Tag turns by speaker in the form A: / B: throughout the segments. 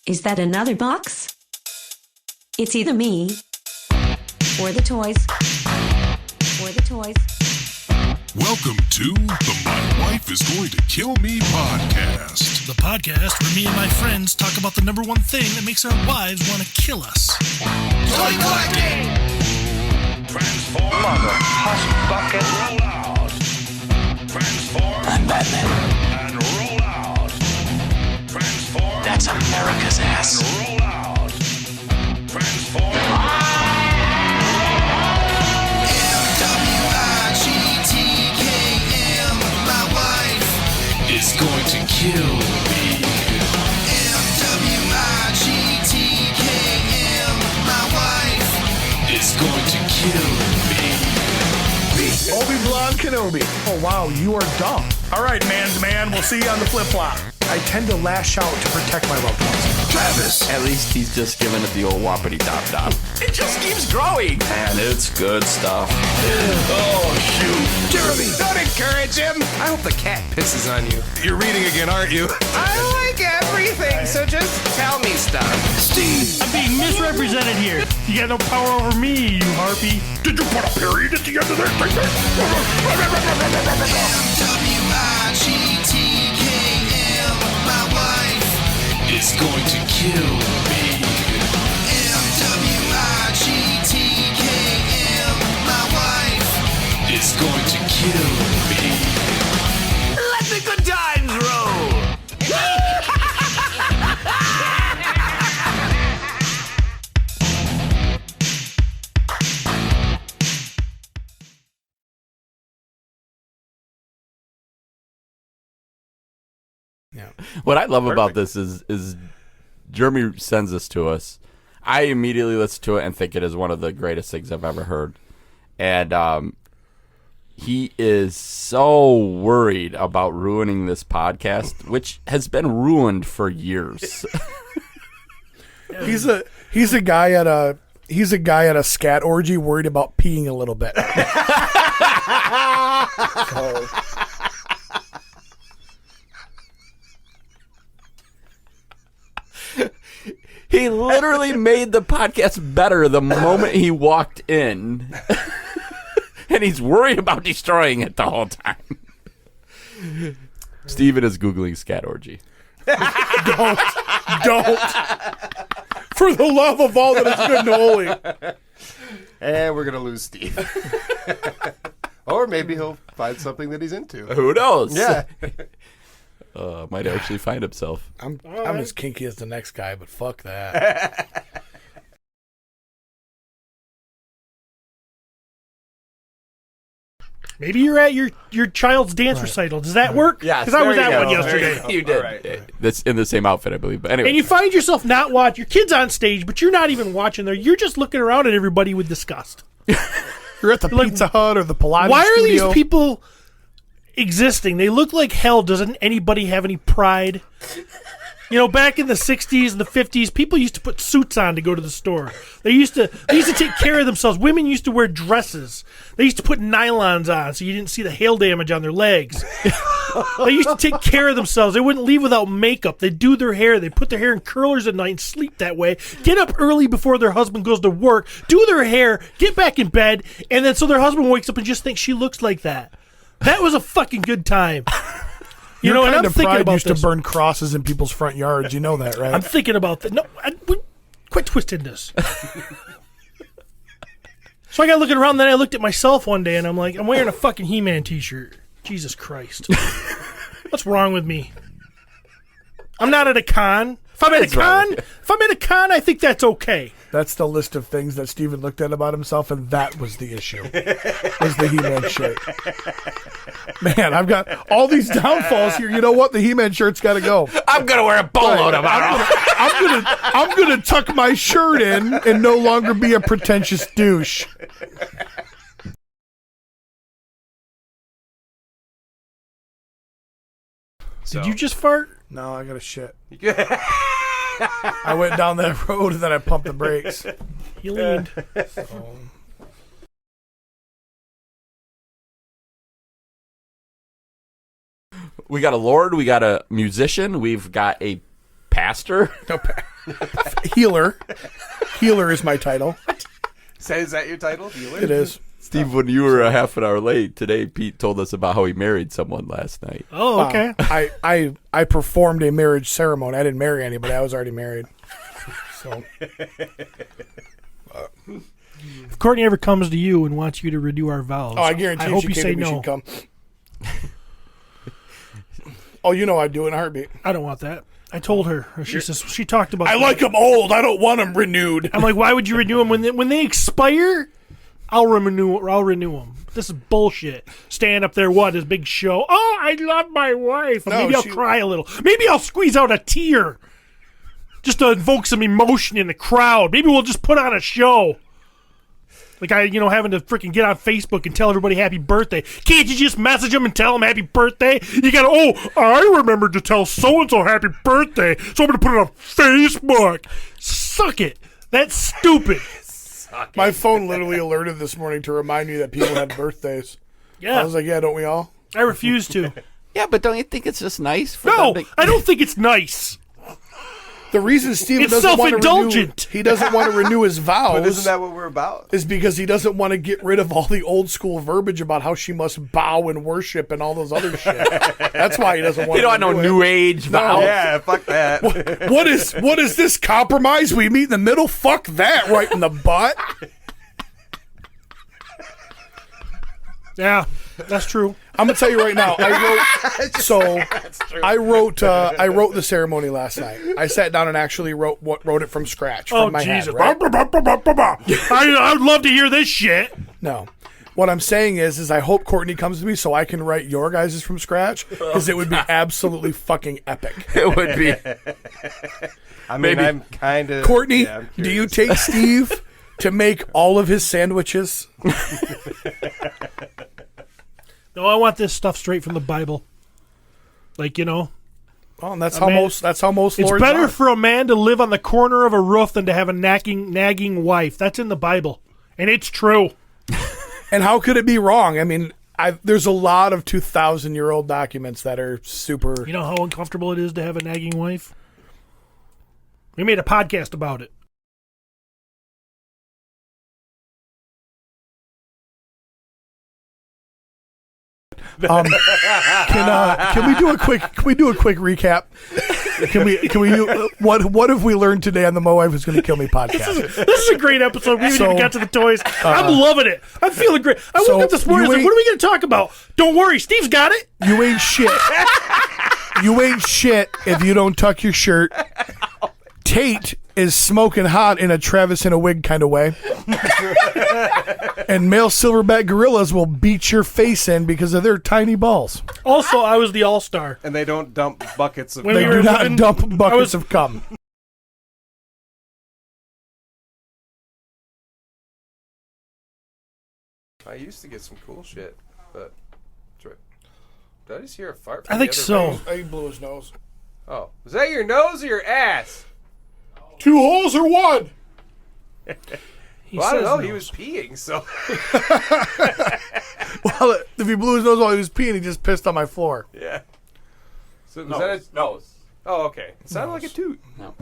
A: Is that another box? It's either me or the toys. Or the toys.
B: Welcome to the My Wife is Going to Kill Me podcast.
C: The podcast where me and my friends talk about the number one thing that makes our wives want to kill us.
D: Toy collecting!
E: Transform.
D: Mother hush bucket.
E: Roll out. Transform.
D: I'm Batman.
E: And roll out. Transform.
D: That's America's ass.
E: And roll out. Transform.
D: M-W-I-G-T-K-M. My wife
C: Is going to kill me.
D: M-W-I-G-T-K-M. My wife
C: Is going to kill me.
F: Obi-Wan Kenobi. Oh, wow, you are dumb. All right, man's man, we'll see you on the flip-flop. I tend to lash out to protect my loved ones.
D: Travis.
G: At least he's just giving it the old whoppity dop.
D: It just keeps growing.
G: And it's good stuff.
D: Oh, shoot.
H: Jeremy, don't encourage him. I hope the cat pisses on you. You're reading again, aren't you? I like everything, so just tell me stuff.
D: Steve.
C: I'm being misrepresented here. You got no power over me, you harpy.
B: Did you put a period at the end of that statement?
D: M-W-I-G-T-K-M. My wife
C: Is going to kill me.
D: M-W-I-G-T-K-M. My wife
C: Is going to kill me.
D: Let the good times roll.
G: What I love about this is Jeremy sends this to us. I immediately listen to it and think it is one of the greatest things I've ever heard. And he is so worried about ruining this podcast, which has been ruined for years.
F: He's a guy at a scat orgy worried about peeing a little bit. So,
G: He literally made the podcast better the moment he walked in. And he's worried about destroying it the whole time. Steven is Googling scat orgy.
F: don't. For the love of all that is good and holy.
H: And we're going to lose Steve. Or maybe he'll find something that he's into.
G: Who knows?
H: Yeah.
G: Might actually find himself.
F: I'm as kinky as the next guy, but fuck that.
C: Maybe you're at your child's dance recital. Does that work?
G: Yes,
C: because I was
G: there
C: at
G: you
C: one
G: go.
C: yesterday.
G: You did.
H: Right.
G: That's in the same outfit, I believe. But anyway.
C: And you find yourself not watching. Your kid's on stage, but you're not even watching there. You're just looking around at everybody with disgust.
F: You're at the Pizza Hut or the Pilates
C: Why are
F: studio.
C: these people existing? They look like hell. Doesn't anybody have any pride? You know, back in the 60s and the 50s, people used to put suits on to go to the store. They used to take care of themselves. Women used to wear dresses. They used to put nylons on so you didn't see the hail damage on their legs. They used to take care of themselves. They wouldn't leave without makeup. They'd do their hair. They'd put their hair in curlers at night and sleep that way. Get up early before their husband goes to work. Do their hair. Get back in bed. And then so their husband wakes up and just thinks she looks like that. That was a fucking good time. You
F: Your
C: know, and
F: kind
C: I'm
F: of
C: thinking
F: pride
C: about
F: used
C: this.
F: to burn crosses in people's front yards. You know that, right?
C: I'm thinking about that. No, quit twisting this. So I got looking around, then I looked at myself one day, and I'm like, I'm wearing a fucking He-Man t-shirt. Jesus Christ. What's wrong with me? I'm not at a con. If I'm at a con, I think that's okay.
F: That's the list of things that Steven looked at about himself, and that was the issue. Was the He-Man shirt. Man, I've got all these downfalls here. You know what? The He-Man shirt's got to go.
G: I'm going to wear a polo tomorrow.
F: I'm gonna tuck my shirt in and no longer be a pretentious douche.
C: Did you just fart?
F: No, I got a shit. I went down that road and then I pumped the brakes.
C: You leaned.
F: So.
G: We got a lord, we got a musician, we've got a pastor?
F: Healer. Healer is my title.
H: Is that your title? Healer?
F: It is.
G: Steve, when you were a half an hour late today, Pete told us about how he married someone last night.
C: Oh, okay.
F: I performed a marriage ceremony. I didn't marry anybody. I was already married. So
C: If Courtney ever comes to you and wants you to renew our vows,
F: I guarantee
C: I hope
F: she
C: you
F: came
C: say
F: to me,
C: no.
F: she'd come. Oh, you know I'd do it in a heartbeat.
C: I don't want that. I told her. She talked about.
F: I like them old. I don't want them renewed.
C: I'm like, why would you renew them when they expire? I'll renew them. This is bullshit. Stand up there, this big show. Oh, I love my wife.
F: No,
C: Maybe I'll cry a little. Maybe I'll squeeze out a tear, just to invoke some emotion in the crowd. Maybe we'll just put on a show. Like having to freaking get on Facebook and tell everybody happy birthday. Can't you just message them and tell them happy birthday? You gotta, I remembered to tell so-and-so happy birthday, so I'm gonna put it on Facebook. Suck it. That's stupid.
F: My phone literally alerted this morning to remind me that people had birthdays.
C: Yeah.
F: I was like, yeah, don't we all?
C: I refuse to.
G: Yeah, but don't you think it's just nice? For
C: No,
G: them to-
C: I don't think it's nice.
F: The reason Steven
C: It's
F: doesn't want to renew,
C: self-indulgent.
F: he doesn't want to renew his vows.
H: But isn't that what we're about?
F: Is because he doesn't want to get rid of all the old school verbiage about how she must bow and worship and all those other shit. That's why he doesn't want.
G: You don't want no new age vows.
H: Yeah, fuck that.
F: What is this compromise? We meet in the middle. Fuck that, right in the butt.
C: Yeah, that's true.
F: I'm gonna tell you right now. I wrote the ceremony last night. I sat down and actually wrote it from scratch from my
C: Jesus.
F: head. Right?
C: I would love to hear this shit.
F: No. What I'm saying is I hope Courtney comes to me so I can write your guys' from scratch because it would be absolutely fucking epic.
G: It would be.
H: I mean, I'm kind of...
F: Courtney,
H: yeah, I'm
F: do you
H: curious.
F: take Steve to make all of his sandwiches?
C: No, I want this stuff straight from the Bible. Like,
F: Well, and that's
C: man,
F: how most
C: it's
F: lords
C: better
F: are.
C: for a man to live on the corner of a roof than to have a nagging wife. That's in the Bible. And it's true.
F: And how could it be wrong? I mean, there's a lot of 2,000-year-old documents that are super...
C: You know how uncomfortable it is to have a nagging wife? We made a podcast about it.
F: Can we do a quick recap? Can we do what have we learned today on the My Wife Is Going to Kill Me podcast?
C: This is a great episode. We haven't
F: So,
C: even got to the toys. I'm loving it. I'm feeling great. I
F: so
C: woke up this morning. I was like,
F: you
C: what are we going to talk about? Don't worry. Steve's got it.
F: You ain't shit. You ain't shit if you don't tuck your shirt. Tate is smoking hot in a Travis in a wig kind of way. And male silverback gorillas will beat your face in because of their tiny balls.
C: Also, I was the all-star.
H: And they don't dump buckets of...
C: When
F: They
C: we were
F: do not
C: living-
F: dump buckets of cum.
H: I used to get some cool shit, but... Did I just hear a fart?
C: I
H: from
C: think
H: the other
C: so.
H: room?
F: He blew his nose.
H: Oh. Was that your nose or your ass?
F: 2 holes or one?
C: He
H: Well, I don't
C: says
H: know.
C: no.
H: He was peeing, so...
F: Well, if he blew his nose while he was peeing, he just pissed on my floor.
H: Yeah. So was that a...
G: Nose.
H: Oh, okay. It sounded like a toot.
G: No.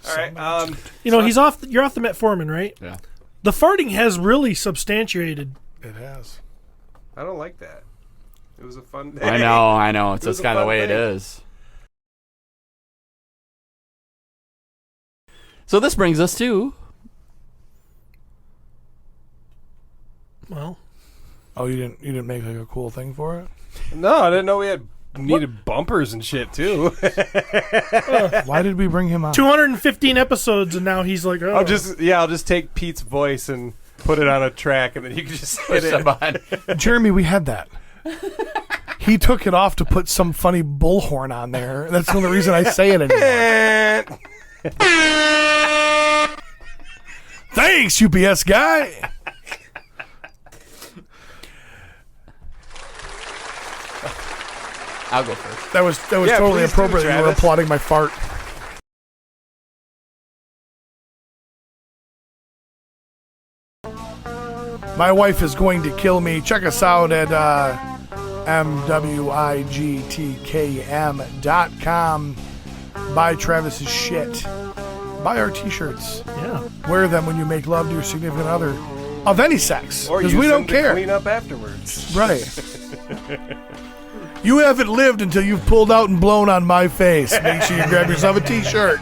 H: All right.
C: You know, he's off. You're off the metformin, right?
G: Yeah.
C: The farting has really substantiated.
F: It has.
H: I don't like that. It was a fun day.
G: I know. It's
H: It was
G: just
H: a
G: kind of the
H: fun
G: way
H: thing.
G: it is. So this brings us to...
C: Well,
F: Oh, you didn't make like a cool thing for it?
H: No, I didn't know we had needed bumpers and shit, too.
F: Why did we bring him on?
C: 215 episodes, and now he's like, oh.
H: I'll just take Pete's voice and put it on a track, and then you can just hit it.
F: Jeremy, we had that. He took it off to put some funny bullhorn on there. That's the only reason I say it anymore. Thanks, UPS guy.
G: I'll go first.
F: That was
H: Yeah,
F: totally
H: please do,
F: appropriate. You were
H: Travis.
F: applauding my fart. My wife is going to kill me. Check us out at mwigtkm.com. Buy Travis's shit. Buy our t-shirts.
C: Yeah.
F: Wear them when you make love to your significant other of any sex.
H: Or
F: Because
H: use
F: we
H: them
F: don't
H: to
F: care.
H: clean up afterwards.
F: Right. You haven't lived until you've pulled out and blown on my face. Make sure you grab yourself a t-shirt.